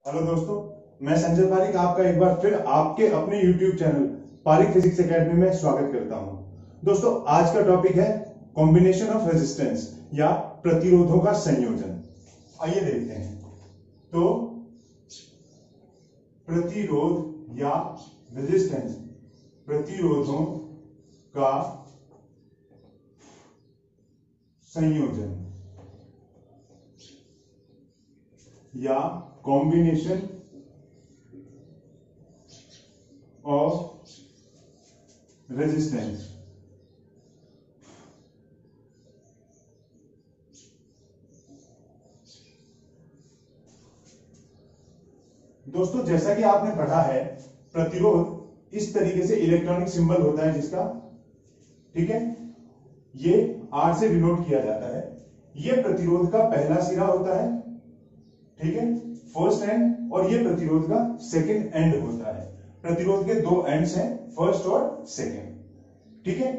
Hello दोस्तों, मैं संजय पारिक आपका एक बार फिर आपके अपने YouTube channel Pareek physics academy में स्वागत करता हूं। दोस्तों, आज का टॉपिक है कॉम्बिनेशन ऑफ रेजिस्टेंस या प्रतिरोधों का संयोजन। आइए देखते हैं। तो प्रतिरोध या रेजिस्टेंस, प्रतिरोधों का संयोजन या कॉम्बिनेशन ऑफ रेजिस्टेंस। दोस्तों, जैसा कि आपने पढ़ा है, प्रतिरोध इस तरीके से इलेक्ट्रॉनिक सिंबल होता है जिसका, ठीक है, ये R से डिनोट किया जाता है। ये प्रतिरोध का पहला सिरा होता है, ठीक है, फर्स्ट एंड, और ये प्रतिरोध का सेकंड एंड होता है। प्रतिरोध के दो एंड्स हैं, फर्स्ट और सेकंड, ठीक है।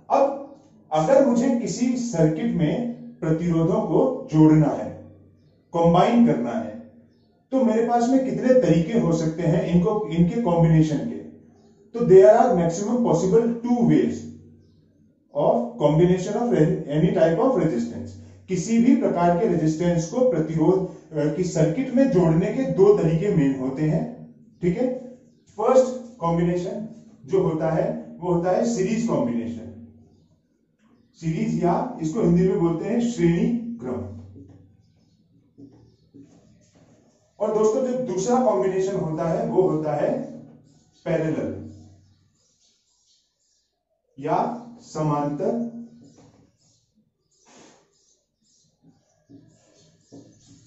अब अगर मुझे किसी सर्किट में प्रतिरोधों को जोड़ना है, कंबाइन करना है, तो मेरे पास में कितने तरीके हो सकते हैं इनके कॉम्बिनेशन के। तो there are maximum possible two ways of combination of any type of resistance. किसी भी प्रकार के रेजिस्टेंस को प्रतिरोध की सर्किट में जोड़ने के दो तरीके मेन होते हैं, ठीक है। फर्स्ट कॉम्बिनेशन जो होता है वो होता है सीरीज कॉम्बिनेशन, सीरीज, या इसको हिंदी में बोलते हैं श्रेणी क्रम। और दोस्तों, जो दूसरा कॉम्बिनेशन होता है वो होता है पैरेलल या समांतर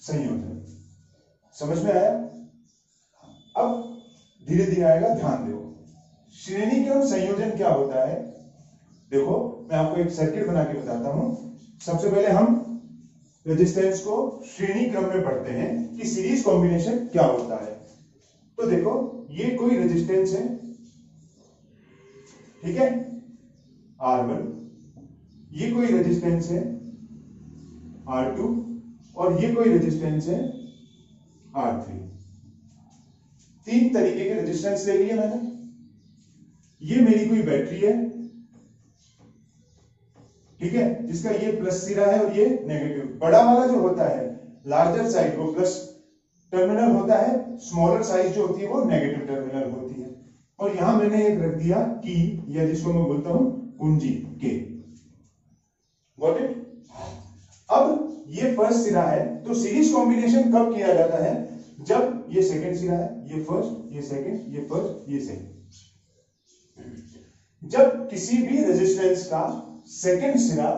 संयोजन। समझ में आया? अब धीरे धीरे आएगा, ध्यान दो। श्रेणी क्रम संयोजन क्या होता है? देखो, मैं आपको एक सर्किट बना के बताता हूं। सबसे पहले हम रेजिस्टेंस को श्रेणी क्रम में पढ़ते हैं कि सीरीज कॉम्बिनेशन क्या होता है। तो देखो, ये कोई रेजिस्टेंस है, ठीक है, R1, ये कोई रेजिस्टेंस है R2, और ये कोई रेजिस्टेंस है R3। तीन तरीके के रेजिस्टेंस ले लिए मैंने। ये मेरी कोई बैटरी है, ठीक है, जिसका ये प्लस सिरा है और ये नेगेटिव। बड़ा वाला जो होता है, लार्जर साइड, वो प्लस टर्मिनल होता है, स्मॉलर साइज जो होती है वो नेगेटिव टर्मिनल होती है। और यहां मैंने एक रख दिया की, या जिसको मैं बोलता हूं कुंजी के। Got it? अब ये फर्स्ट सिरा है, तो सीरीज कॉम्बिनेशन कब किया जाता है? जब ये सेकंड सिरा है, ये फर्स्ट, ये सेकंड, ये फर्स्ट, ये सेकंड। जब किसी भी रेजिस्टेंस का सेकंड सिरा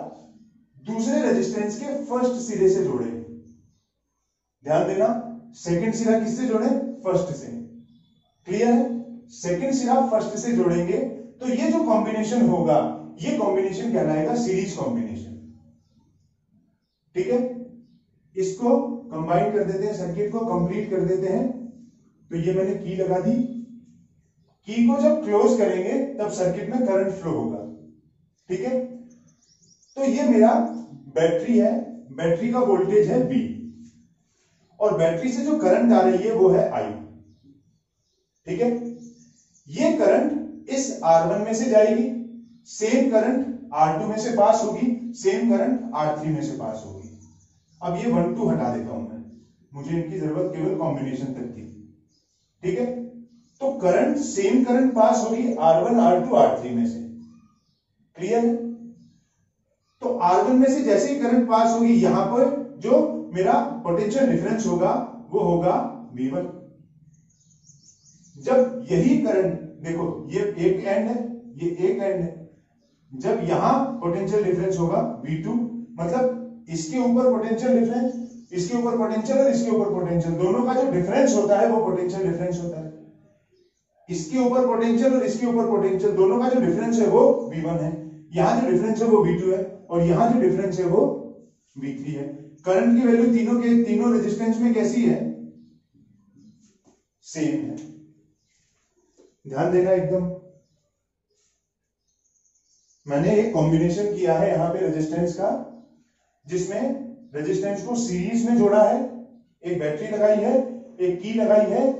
दूसरे रेजिस्टेंस के फर्स्ट सिरे से जोड़े। ध्यान देना, सेकंड सिरा किससे जोड़े? फर्स्ट से। क्लियर है? सेकंड सिरा फर्स्ट से जोड़ेंगे तो ये जो कॉम्बिनेशन होगा, ये कॉम्बिनेशन कहलाएगा सीरीज कॉम्बिनेशन, ठीक है। इसको कंबाइन कर देते हैं, सर्किट को कंप्लीट कर देते हैं। तो ये मैंने की लगा दी। की को जब क्लोज करेंगे तब सर्किट में करंट फ्लो होगा, ठीक है। तो ये मेरा बैटरी है, बैटरी का वोल्टेज है V, और बैटरी से जो करंट आ रही है वो है I, ठीक है। ये करंट इस R1 में से जाएगी, सेम करंट R2 में से पास होगी, सेम करंट R3 में से पास होगी। अब ये 1 2 हटा देता हूं मैं, मुझे इनकी जरूरत केवल कॉम्बिनेशन तक की, ठीक है। तो करंट, सेम करंट पास होगी R1 R2 R3 में से। क्लियर है? तो R1 में से जैसे ही करंट पास होगी, यहां पर जो मेरा पोटेंशियल डिफरेंस होगा वो होगा V1। जब यही करंट, देखो ये एक एंड है, ये एक एंड है, जब यहां पोटेंशियल डिफरेंस होगा V2, मतलब इसके ऊपर पोटेंशियल डिफरेंस, इसके ऊपर पोटेंशियल और इसके ऊपर पोटेंशियल, दोनों का जो डिफरेंस होता है वो पोटेंशियल डिफरेंस होता है। इसके ऊपर पोटेंशियल और इसके ऊपर पोटेंशियल, दोनों का जो डिफरेंस है वो V1 है। यहां जो डिफरेंस है वो V2 है, और यहां जो डिफरेंस है वो V3 है। करंट की वैल्यू तीनों के तीनों रेजिस्टेंस में कैसी है? सेम है। ध्यान देना एकदम। मैंने एक कॉम्बिनेशन किया है यहां पे रेजिस्टेंस का, जिसमें रेजिस्टेंस को सीरीज में जोड़ा है, एक बैटरी लगाई है, एक की लगाई है,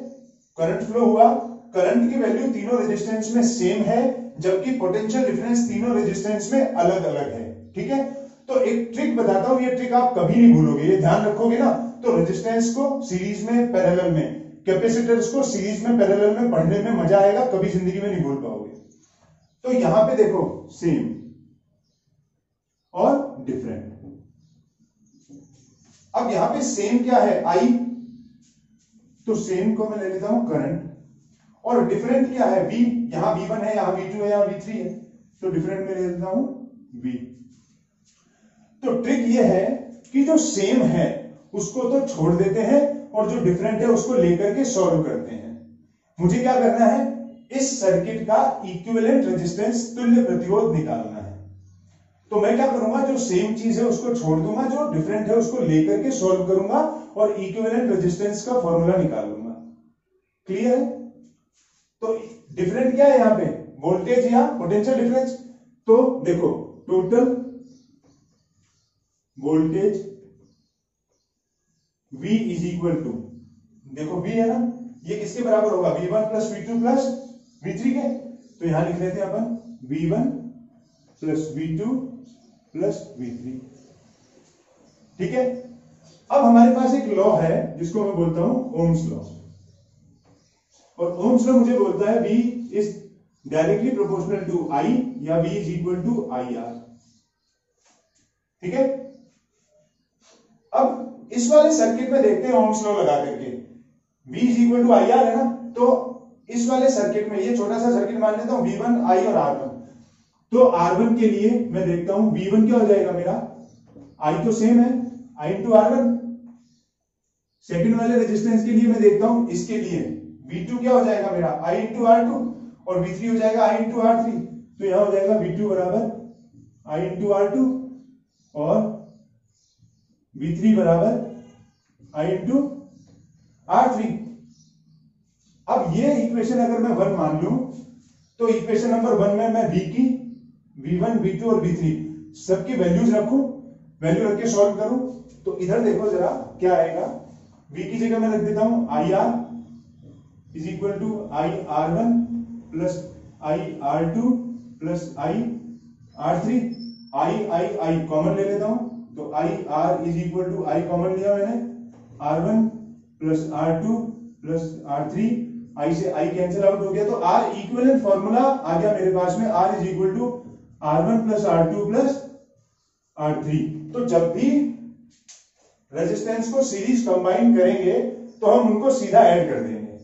करंट फ्लो हुआ, करंट की वैल्यू तीनों रेजिस्टेंस में सेम है, जबकि पोटेंशियल डिफरेंस तीनों रेजिस्टेंस में अलग अलग है। ठीक है, तो एक ट्रिक बताता हूं, ये ट्रिक आप कभी नहीं भूलोगे, ये ध्यान रखोगे ना तो रेजिस्टेंस को सीरीज में, पैरेलल में, कैपेसिटर्स को सीरीज में, पैरेलल में पढ़ने में मजा आएगा, कभी जिंदगी में नहीं भूल पाओगे। तो यहां पे देखो सेम और डिफरेंट। अब यहां पे सेम क्या है, आई, तो सेम को मैं ले लेता हूं करंट, और डिफरेंट क्या है, V, यहां V1 है, यहां V2 है, यहां V3 है, तो डिफरेंट में ले लेता हूं V। तो ट्रिक ये है कि जो सेम है उसको तो छोड़ देते हैं और जो डिफरेंट है उसको लेकर के सॉल्व करते हैं। मुझे क्या करना है, इस सर्किट का इक्विवेलेंट रेजिस्टेंस, तुल्य प्रतिरोध निकालना है। तो मैं क्या करूंगा, जो सेम चीज है उसको छोड़ दूंगा, जो डिफरेंट है उसको लेकर के सॉल्व करूंगा और इक्विवेलेंट रेजिस्टेंस का फॉर्मूला निकाल लूंगा। क्लियर है? तो डिफरेंट क्या है यहां पे, वोल्टेज या पोटेंशियल डिफरेंस। तो देखो total voltage V is equal to, देखो V है ना, ये किसके बराबर होगा, V1 plus V2 plus V3 के। तो यहां लिख लेते हैं अपन V1 plus V2 plus V3। ठीक है, अब हमारे पास एक लॉ है जिसको मैं बोलता हूं ओम्स लॉ, और ओम्स लॉ मुझे बोलता है V is directly proportional to I या V is equal to IR। ठीक है, अब इस वाले सर्किट में देखते हैं ओम्स लॉ लगा करके, V is equal to IR है ना, तो इस वाले सर्किट में ये छोटा सा सर्किट मान लेता हूं V1, I और R1। तो R1 के लिए मैं देखता हूं V1 क्या हो जाएगा मेरा, I तो सेम है, I इंटू R1। सेकेंड वाले रेजिस्टेंस के लिए मैं देखता हूं, इसके लिए V2 क्या हो जाएगा मेरा, I इंटू R2, और V3 हो जाएगा I इंटू R3। तो यहां हो जाएगा V2 बराबर I इंटू R2 और V3 बराबर I इंटू R3। अब ये इक्वेशन अगर मैं 1 मान लूं, तो इक्वेशन नंबर 1 में मैं V की, V1, V2 और V3 सबकी वैल्यूज रखूं, वैल्यू रख के सॉल्व करूं, तो इधर देखो जरा क्या आएगा। V की जगह मैं रख देता हूं IR is equal to IR1 plus IR2 plus IR3। I common ले लेता हूं, तो IR is equal to, I common लिया मैंने, R1 plus R2 plus R3, I से I कैंसिल आउट हो गया, तो R इक्विवेलेंट फॉर्मूला आ गया मेरे पास में, R is equal to R1 plus R2 plus R3। तो जब भी रेजिस्टेंस को सीरीज कंबाइन करेंगे तो हम उनको सीधा ऐड कर देंगे।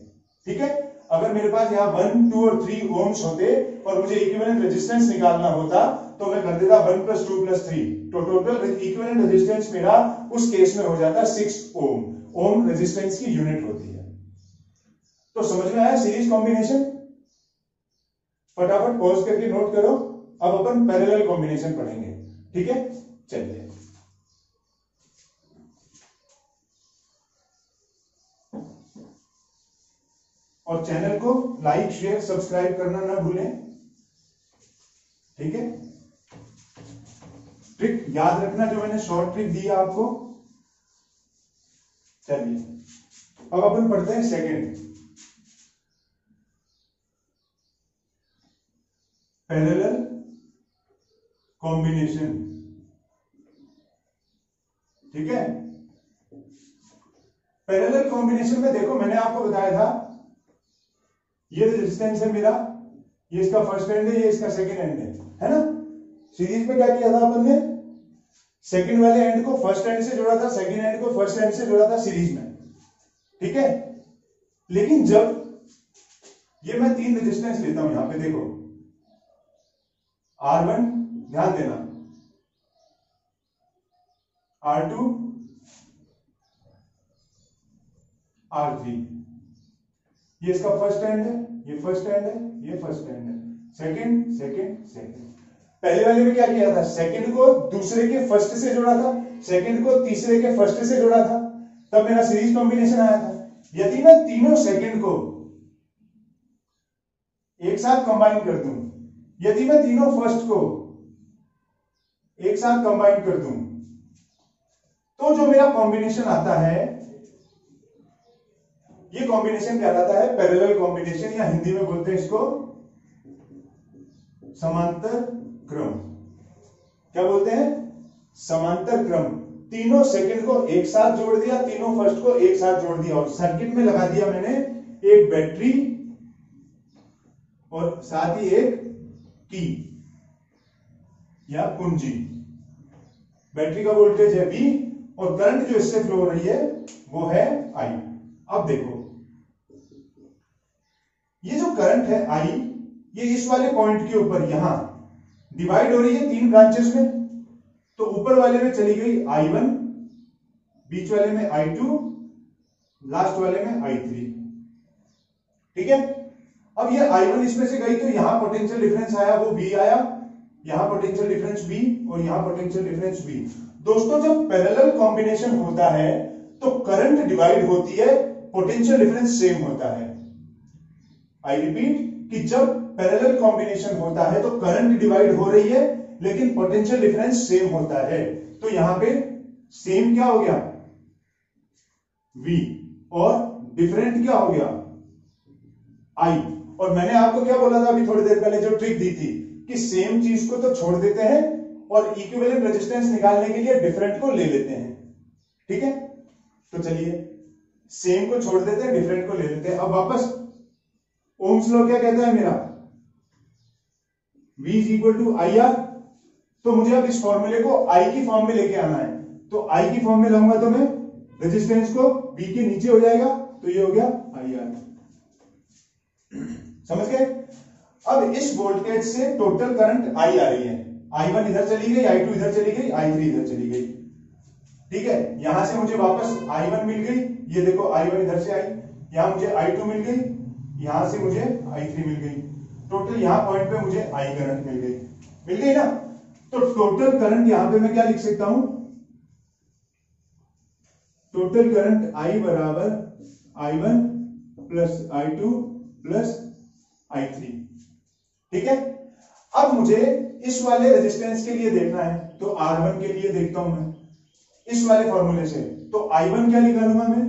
ठीक है, अगर मेरे पास यहाँ 1, 2 और 3 ओम्स होते और मुझे इक्विवेलेंट रेजिस्टेंस निकालना होता तो मैं कर देता 1 प्लस 2 प्लस 3, तो टोटल इक्विवेलेंट रेजिस्टेंस मेरा उस केस में हो जाता 6 ओम। ओम रेजिस्टेंस की यूनिट होती है। तो समझ में आया सीरीज कॉम्बिनेशन? फटाफट पॉज करके नोट करो, अब अपन पैरेलल कॉम्बिनेशन पढ़ेंगे। ठीक है, चलिए। और चैनल को लाइक, शेयर, सब्सक्राइब करना ना भूलें। ठीक है, ट्रिक याद रखना जो मैंने शॉर्ट ट्रिक दी है आपको। चलिए, अब अपन पढ़ते हैं सेकंड, पैरेलल कॉम्बिनेशन। ठीक है, पैरेलल कॉम्बिनेशन में देखो मैंने आपको बताया था ये रेजिस्टेंस है मेरा, ये इसका फर्स्ट एंड है, ये इसका सेकंड एंड है ना। सीरीज में क्या किया था अपन ने, सेकंड वाले एंड को फर्स्ट एंड से जोड़ा था, सेकंड एंड को फर्स्ट एंड से जोड़ा था सीरीज में। ठीक है, लेकिन जब ये मैं 3 रेजिस्टेंस लेता हूं, यहां पे देखो R1, ध्यान देना, R2, R3, ये इसका फर्स्ट एंड है, ये फर्स्ट एंड है, ये फर्स्ट एंड है, सेकंड सेकंड सेकंड। पहले वाले में क्या किया था, सेकंड को दूसरे के फर्स्ट से जोड़ा था, सेकंड को तीसरे के फर्स्ट से जोड़ा था, तब मेरा सीरीज कॉम्बिनेशन आया था। यदि मैं तीनों सेकंड को एक साथ कंबाइन कर दूं, यदि मैं तीनों फर्स्ट को एक साथ कंबाइन कर दूं, तो जो मेरा कॉम्बिनेशन आता है ये कॉम्बिनेशन कहलाता है पैरेलल कॉम्बिनेशन, या हिंदी में बोलते हैं इसको समांतर क्रम। क्या बोलते हैं? समांतर क्रम। तीनों सेकंड को एक साथ जोड़ दिया, तीनों फर्स्ट को एक साथ जोड़ दिया और सर्किट में लगा दिया मैंने एक बैटरी और साथ ही एक की या कुंजी। बैटरी का वोल्टेज है V और करंट जो इससे फ्लो हो रही है वो है I। अब देखो ये जो करंट है I, ये इस वाले पॉइंट के ऊपर यहां डिवाइड हो रही है 3 ब्रांचेस में। तो ऊपर वाले में चली गई I1, बीच वाले में I2, लास्ट वाले में I3। ठीक है। अब ये I1 इसमें से गई तो यहां पोटेंशियल डिफरेंस आया वो V आया, यहां पोटेंशियल डिफरेंस V और यहां पोटेंशियल डिफरेंस V। दोस्तों जब पैरेलल कॉम्बिनेशन होता है तो करंट डिवाइड होती है, पोटेंशियल डिफरेंस सेम होता है। आई रिपीट कि जब पैरेलल कॉम्बिनेशन होता है तो करंट डिवाइड हो रही है लेकिन पोटेंशियल डिफरेंस सेम होता है। तो यहां पे सेम क्या हो गया? V और डिफरेंट क्या हो गया? I। और मैंने आपको क्या बोला था अभी थोड़ी देर पहले, जो ट्रिक दी थी कि सेम चीज को तो छोड़ देते हैं और इक्विवेलेंट रेजिस्टेंस निकालने के लिए डिफरेंट को ले लेते हैं। ठीक है, तो चलिए सेम को छोड़ देते हैं, डिफरेंट को ले लेते हैं। अब वापस ओम्स लॉ क्या कहता है मेरा? V is equal to I R. तो मुझे अब इस फॉर्मूले को I की फॉर्म में लेके आना है। तो I की फॉर्म में लाऊंगा तो मैं रेजिस्टेंस को V के नीचे हो जाएगा, तो ये हो गया आई आर। समझ गए? अब इस वोल्टेज से टोटल करंट I आ रही है। I1 इधर चली गई, I2 इधर चली गई, I3 इधर चली गई। ठीक है, यहां से मुझे वापस I1 मिल गई, ये देखो I1 इधर से आई, यहां मुझे I2 मिल गई, यहां से मुझे I3 मिल गई। टोटल यहां पॉइंट पे मुझे I करंट मिल गई ना। तो टोटल करंट यहां पे मैं क्या लिख सकता हूं? टोटल करंट I बराबर I1 plus I2 plus I3। ठीक है। अब मुझे इस वाले रेजिस्टेंस के लिए देखना है, तो R1 के लिए देखता हूं मैं इस वाले फॉर्मूले से। तो I1 क्या निकालूंगा मैं?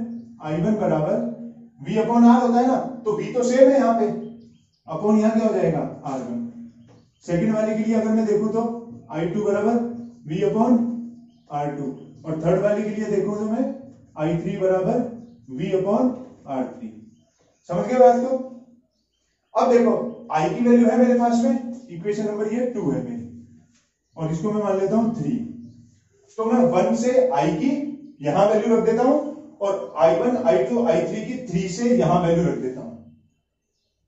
I1 बराबर V अपॉन R होता है ना, तो V तो सेम है यहाँ पे, अपॉन यहाँ क्या हो जाएगा? R1। सेकंड वाले के लिए अगर मैं देखूं तो I2 बराबर V अपॉन R2 और थर्ड वाले के लिए देखूं तो मैं I3 बराबर V अपॉन R3। समझ गए बात को? अब देखो I की वैल्यू है मेरे पास में, इक्वेशन नंबर ये 2 है मेरी, और इसको मैं मान लेता हूं 3। तो मैं 1 से I की यहां वैल्यू रख देता हूं और I1, I2, I3 की 3 से यहां वैल्यू रख देता हूं।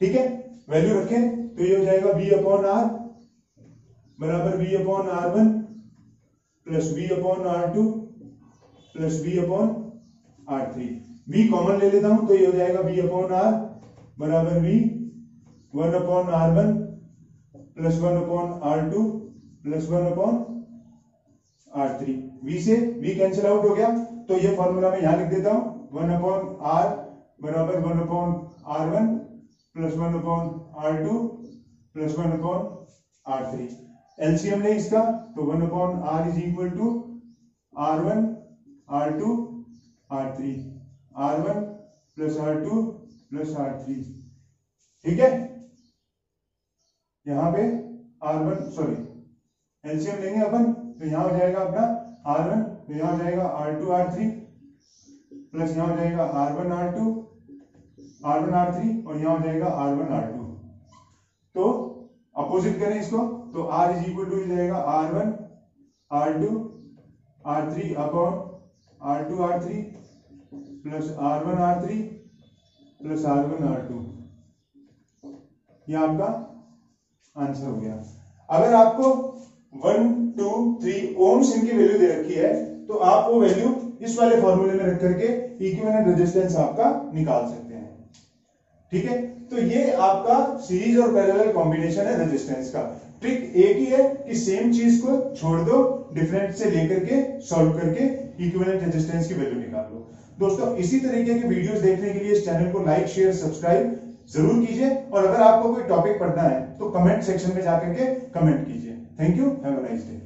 ठीक है, वैल्यू रखें तो ये हो जाएगा V अपॉन R बराबर V upon R1 plus V upon R2 plus V upon R3। V common ले लेता हूं तो ये हो जाएगा V अपॉन R बराबर V 1 upon R1 plus 1 upon R2 plus 1 upon R3। V से V कैंसिल आउट हो गया, तो ये फॉर्मूला मैं यहां लिख देता हूं 1 अपॉन R बराबर 1 upon R1 plus 1 upon R2 plus 1 upon R3। LCM ले इसका, तो 1 upon R is equal to R1 R2 R3, R1 plus R2 plus R3। ठीक है, यहां पे एलसीएम लेंगे अपन, तो यहां हो जाएगा अपना R1, तो यहां हो जाएगा R2 R3 प्लस यहां हो जाएगा R1 R3 और यहां हो जाएगा R1 R2। तो अपोजिट करें इसको, तो R इज इक्वल टू जाएगा R1 R2 R3 upon R2 R3 plus R1 R3 plus R1 R2। ये आपका आंसर हो गया। अगर आपको 1, 2, 3 ओम्स इनकी वैल्यू दे रखी है तो आप वो वैल्यू इस वाले फॉर्मूले में रख करके इक्विवेलेंट रेजिस्टेंस आपका निकाल सकते हैं। ठीक है, तो ये आपका सीरीज और पैरेलल कॉम्बिनेशन है रेजिस्टेंस का। ट्रिक एक ही है कि सेम चीज को छोड़ दो, डिफरेंट से लेकर के सॉल्व करके इक्विवेलेंट रेजिस्टेंस की वैल्यू निकाल लो। दोस्तों इसी तरीके के वीडियोस देखने के लिए इस चैनल को लाइक, शेयर, सब्सक्राइब जरूर कीजिए, और अगर आपको कोई टॉपिक पढ़ना है तो कमेंट सेक्शन में जाकर के कमेंट कीजिए। Thank you, have a nice day.